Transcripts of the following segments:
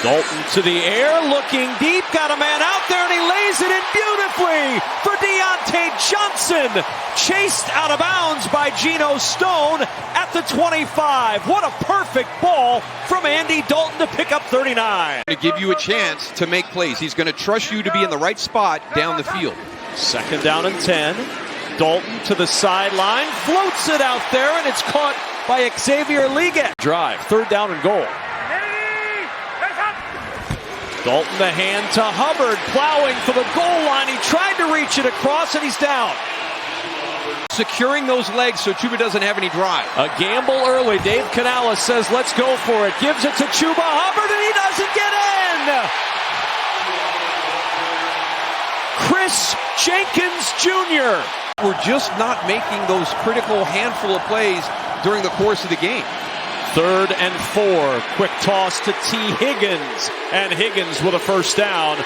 Dalton to the air, looking deep, got a man out there, and he lays it in beautifully for Deontay Johnson. Chased out of bounds by Geno Stone at the 25. What a perfect ball from Andy Dalton to pick up 39. To give you a chance to make plays. He's going to trust you to be in the right spot down the field. 2nd down and 10. Dalton to the sideline, floats it out there, and it's caught by Xavier Leggett. Drive, 3rd down and goal. Dalton the hand to Hubbard, plowing for the goal line. He tried to reach it across, and he's down. Securing those legs so Chuba doesn't have any drive. A gamble early. Dave Canales says, let's go for it. Gives it to Chuba Hubbard, and he doesn't get in. Chris Jenkins Jr. We're just not making those critical handful of plays during the course of the game. 3rd and 4. Quick toss to T. Higgins. And Higgins with a 1st down.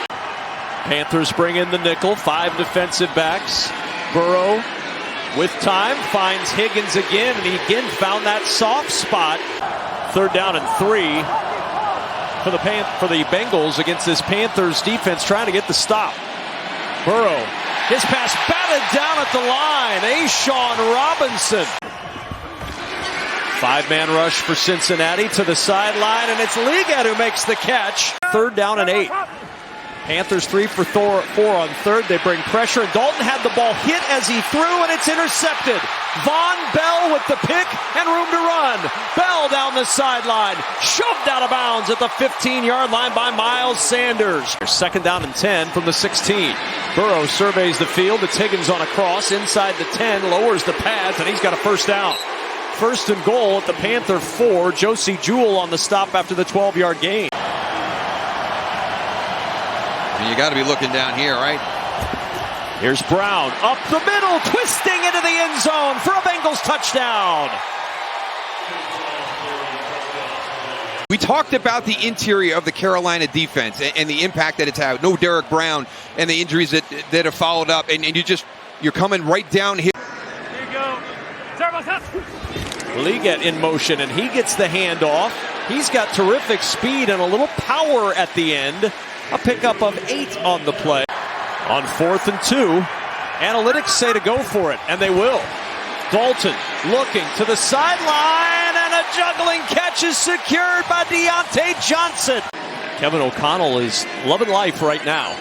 Panthers bring in the nickel. 5 defensive backs. Burrow with time finds Higgins again. And he again found that soft spot. 3rd down and 3 for the Bengals against this Panthers defense trying to get the stop. Burrow. His pass batted down at the line. A'Shawn Robinson. 5-man rush for Cincinnati to the sideline, and it's Leggett who makes the catch. 3rd down and 8. Panthers 3 for 4 on 3rd. They bring pressure, and Dalton had the ball hit as he threw, and it's intercepted. Von Bell with the pick and room to run. Bell down the sideline, shoved out of bounds at the 15-yard line by Miles Sanders. 2nd down and 10 from the 16. Burrow surveys the field. It's Higgins on a cross inside the 10, lowers the pads, and he's got a 1st down. 1st and goal at the Panther 4. Josie Jewell on the stop after the 12-yard gain. And you got to be looking down here, right? Here's Brown up the middle, twisting into the end zone for a Bengals touchdown. We talked about the interior of the Carolina defense and the impact that it's had. No Derek Brown and the injuries that have followed up, and you're coming right down here. Here you go. Leggett in motion, and he gets the handoff. He's got terrific speed and a little power at the end. A pickup of 8 on the play. On 4th and 2, analytics say to go for it, and they will. Dalton looking to the sideline, and a juggling catch is secured by Deontay Johnson. Kevin O'Connell is loving life right now.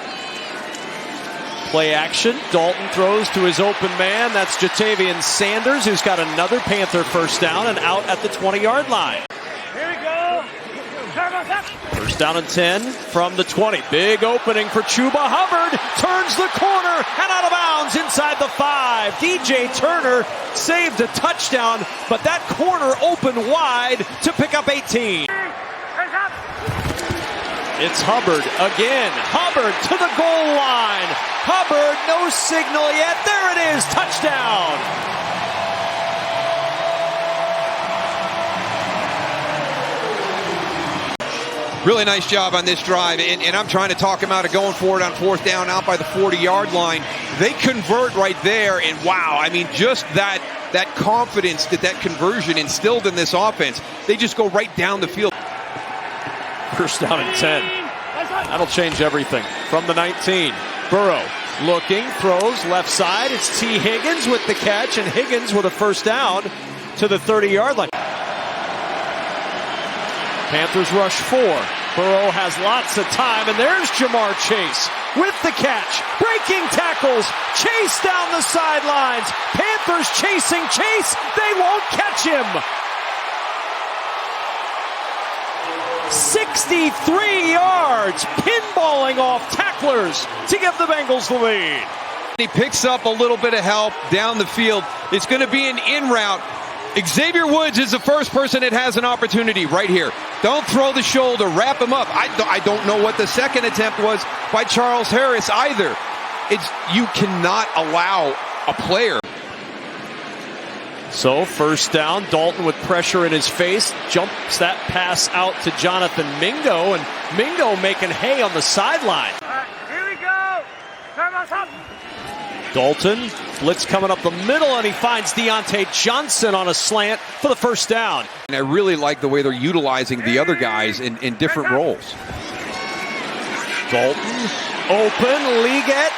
Play action. Dalton throws to his open man. That's Jatavian Sanders, who's got another Panther 1st down and out at the 20-yard line. Here we go. 1st down and 10 from the 20. Big opening for Chuba Hubbard. Turns the corner and out of bounds inside the 5. DJ Turner saved a touchdown, but that corner opened wide to pick up 18. It's Hubbard again. Hubbard to the goal line. Hubbard, no signal yet. There it is. Touchdown. Really nice job on this drive, and I'm trying to talk him out of going for it on 4th down out by the 40-yard line. They convert right there, and wow, I mean, just that confidence that conversion instilled in this offense. They just go right down the field. 1st down and 10. That'll change everything. From the 19, Burrow looking, throws left side. It's T. Higgins with the catch, and Higgins with a 1st down to the 30-yard line. Panthers rush 4. Burrow has lots of time, and there's Jamar Chase with the catch. Breaking tackles. Chase down the sidelines. Panthers chasing Chase. They won't catch him. 63 yards, pinballing off tacklers to give the Bengals the lead. He picks up a little bit of help down the field. It's going to be an in route. Xavier Woods is the first person that has an opportunity right here. Don't throw the shoulder, wrap him up. I don't know what the second attempt was by Charles Harris either. You cannot allow a player. So 1st down, Dalton with pressure in his face, jumps that pass out to Jonathan Mingo, and Mingo making hay on the sideline. Here we go. Dalton, blitz coming up the middle, and he finds Deontay Johnson on a slant for the 1st down. And I really like the way they're utilizing the other guys in different roles. Dalton, open, Liggett,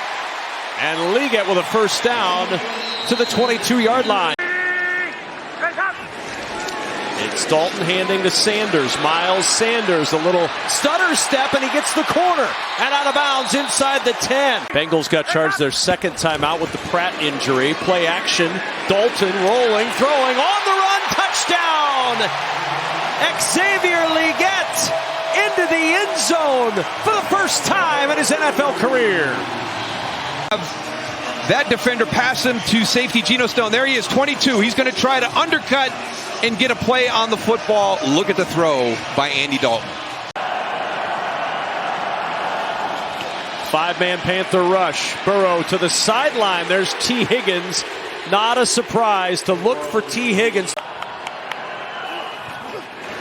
and Liggett with a first down to the 22-yard line. It's Dalton handing to Sanders. Miles Sanders, a little stutter step, and he gets the corner. And out of bounds inside the 10. Bengals got charged their second timeout with the Pratt injury. Play action. Dalton rolling, throwing, on the run, touchdown! Xavier Liggett into the end zone for the first time in his NFL career. That defender passed him to safety Geno Stone. There he is, 22. He's going to try to undercut and get a play on the football. Look at the throw by Andy Dalton. Five-man Panther rush. Burrow to the sideline. There's T. Higgins. Not a surprise to look for T. Higgins.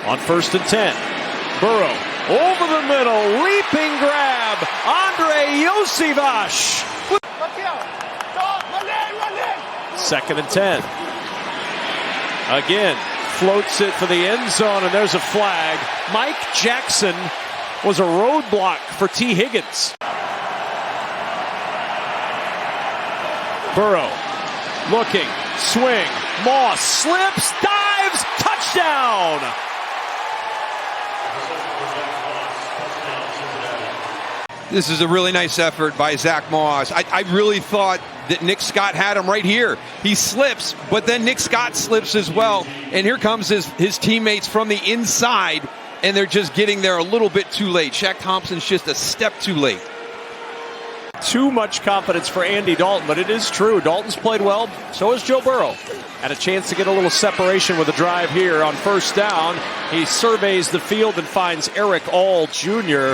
On 1st and 10. Burrow over the middle. Leaping grab. Andre Iosivas. 2nd and 10. Again, floats it for the end zone, and there's a flag. Mike Jackson was a roadblock for T. Higgins. Burrow looking, swing, Moss slips, dives, touchdown! This is a really nice effort by Zach Moss. I really thought that Nick Scott had him right here. He slips, but then Nick Scott slips as well. And here comes his teammates from the inside, and they're just getting there a little bit too late. Shaq Thompson's just a step too late. Too much confidence for Andy Dalton, but it is true. Dalton's played well, so has Joe Burrow. Had a chance to get a little separation with a drive here on 1st down. He surveys the field and finds Eric All Jr.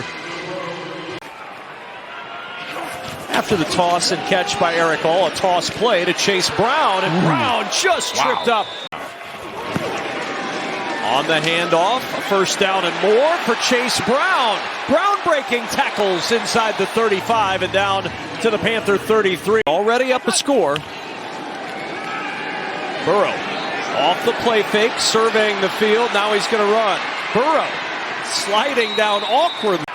After the toss and catch by Eric All, a toss play to Chase Brown, and Brown just tripped up. On the handoff, a 1st down and more for Chase Brown. Brown breaking tackles inside the 35 and down to the Panther 33. Already up a score. Burrow off the play fake, surveying the field. Now he's going to run. Burrow sliding down awkwardly.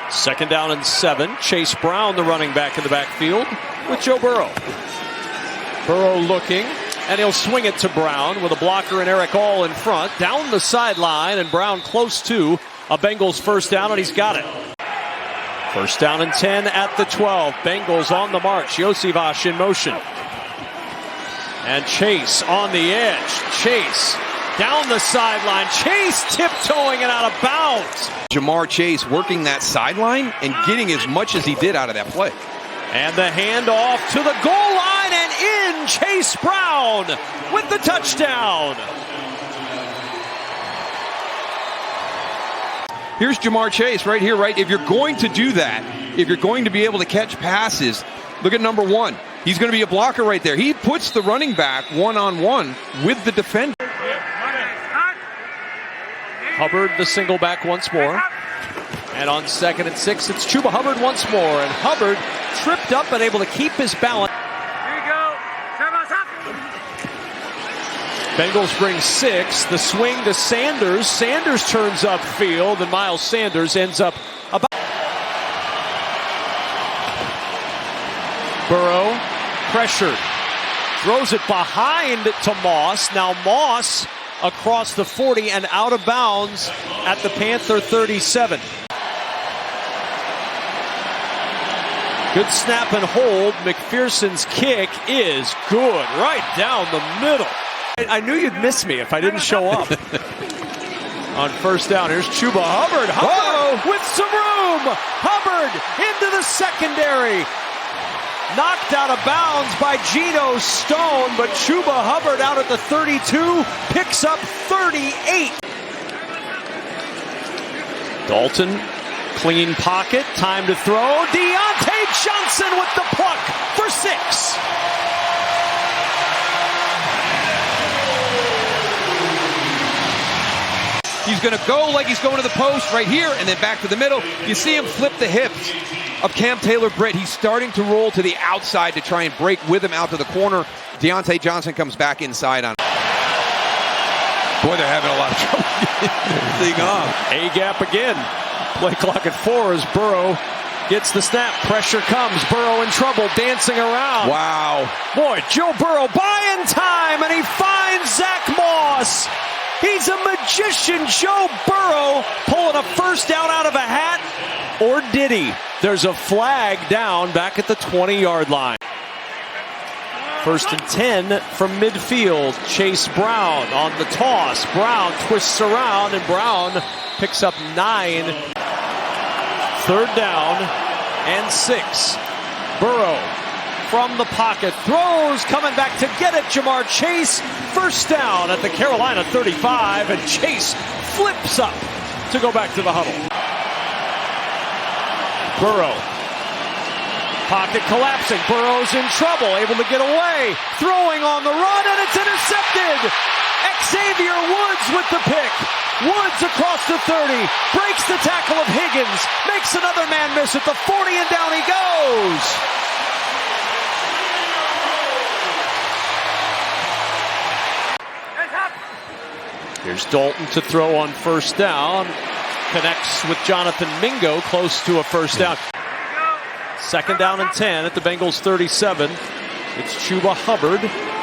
2nd down and 7. Chase Brown, the running back in the backfield with Joe Burrow. Burrow looking, and he'll swing it to Brown with a blocker and Eric All in front. Down the sideline, and Brown close to a Bengals 1st down, and he's got it. 1st down and 10 at the 12. Bengals on the march. Iosivas in motion. And Chase on the edge. Chase down the sideline. Chase tiptoeing and out of bounds. Jamar Chase working that sideline and getting as much as he did out of that play. And the handoff to the goal line, and in Chase Brown with the touchdown. Here's Jamar Chase right here, right? If you're going to do that, if you're going to be able to catch passes, look at number 1. He's going to be a blocker right there. He puts the running back one-on-one with the defender. Hubbard the single back once more. And on 2nd and 6, it's Chuba Hubbard once more. And Hubbard tripped up and able to keep his balance. Here you go. Bengals bring 6. The swing to Sanders. Sanders turns upfield, and Miles Sanders ends up about. Burrow pressured. Throws it behind to Moss. Now Moss across the 40 and out of bounds at the Panther 37. Good snap and hold. McPherson's kick is good. Right down the middle. I knew you'd miss me if I didn't show up. On 1st down, here's Chuba Hubbard. Hubbard with some room. Hubbard into the secondary. Knocked out of bounds by Geno Stone, but Chuba Hubbard out at the 32 picks up 38. Dalton, clean pocket, time to throw. Deontay Johnson with the pluck for 6. He's going to go like he's going to the post right here and then back to the middle. You see him flip the hips of Cam Taylor-Britt. He's starting to roll to the outside to try and break with him out to the corner. Deontay Johnson comes back inside on. Boy, they're having a lot of trouble getting this thing off. A-gap again. Play clock at 4 as Burrow Gets the snap. Pressure comes. Burrow in trouble. Dancing around. Wow. Boy, Joe Burrow buying time, and he finds Zach Moss. He's a magician. Joe Burrow pulling a first down out of a hat. Or did he? There's a flag down back at the 20-yard line. 1st and 10 from midfield. Chase Brown on the toss. Brown twists around, and Brown picks up 9. 3rd down and 6. Burrow from the pocket. Throws, coming back to get it. Jamar Chase. 1st down at the Carolina 35, and Chase flips up to go back to the huddle. Burrow. Pocket collapsing. Burrow's in trouble. Able to get away. Throwing on the run, and it's intercepted. Xavier Woods with the pick. Woods across the 30. Breaks the tackle of Higgins. Makes another man miss at the 40, and down he goes. Here's Dalton to throw on 1st down. Connects with Jonathan Mingo, close to a 1st down. 2nd down and 10 at the Bengals 37. It's Chuba Hubbard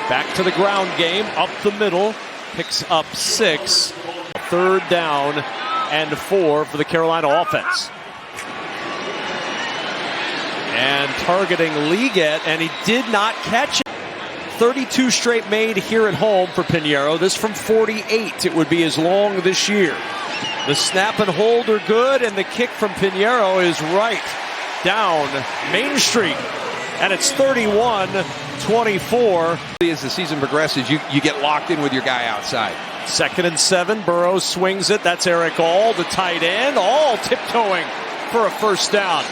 back to the ground game, up the middle, picks up 6. 3rd down and 4 for the Carolina offense. And targeting Liggett, and he did not catch it. 32 straight made here at home for Pinheiro. This from 48. It would be as long this year. The snap and hold are good, and the kick from Pinheiro is right down Main Street. And it's 31-24. As the season progresses, you get locked in with your guy outside. 2nd and 7. Burrow swings it. That's Eric All, the tight end. All tiptoeing for a 1st down.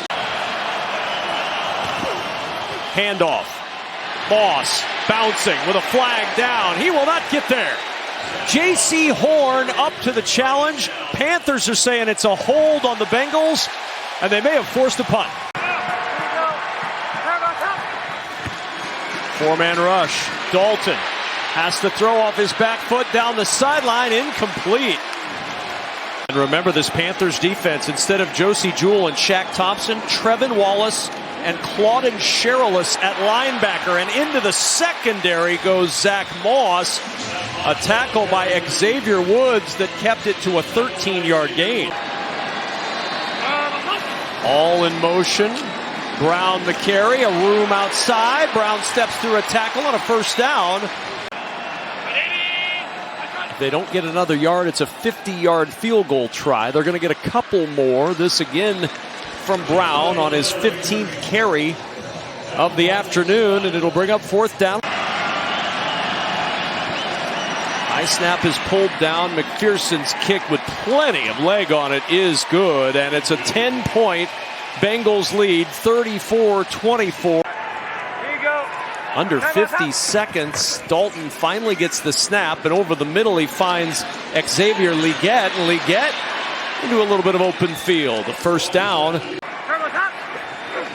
Handoff. Moss bouncing with a flag down. He will not get there. J.C. Horn up to the challenge. Panthers are saying it's a hold on the Bengals, and they may have forced a punt. 4-man rush. Dalton has to throw off his back foot down the sideline. Incomplete. And remember this Panthers defense, instead of Josie Jewell and Shaq Thompson, Trevin Wallace and Claudin Sherilis at linebacker. And into the secondary goes Zach Moss. A tackle by Xavier Woods that kept it to a 13-yard gain. All in motion. Brown the carry, a room outside. Brown steps through a tackle on a 1st down. If they don't get another yard, it's a 50-yard field goal try. They're going to get a couple more. This again from Brown on his 15th carry of the afternoon, and it'll bring up 4th down. High snap is pulled down. McPherson's kick with plenty of leg on it is good, and it's a 10-point Bengals lead, 34-24. Under 50 seconds, Dalton finally gets the snap, and over the middle he finds Xavier Liggett, and Liggett into a little bit of open field. The 1st down.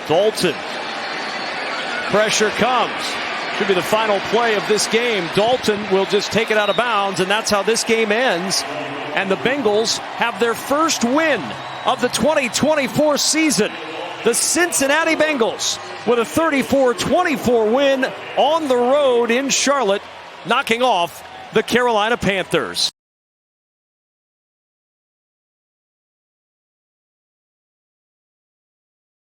Dalton. Pressure comes. Should be the final play of this game. Dalton will just take it out of bounds, and that's how this game ends. And the Bengals have their first win of the 2024 season. The Cincinnati Bengals with a 34-24 win on the road in Charlotte, knocking off the Carolina Panthers.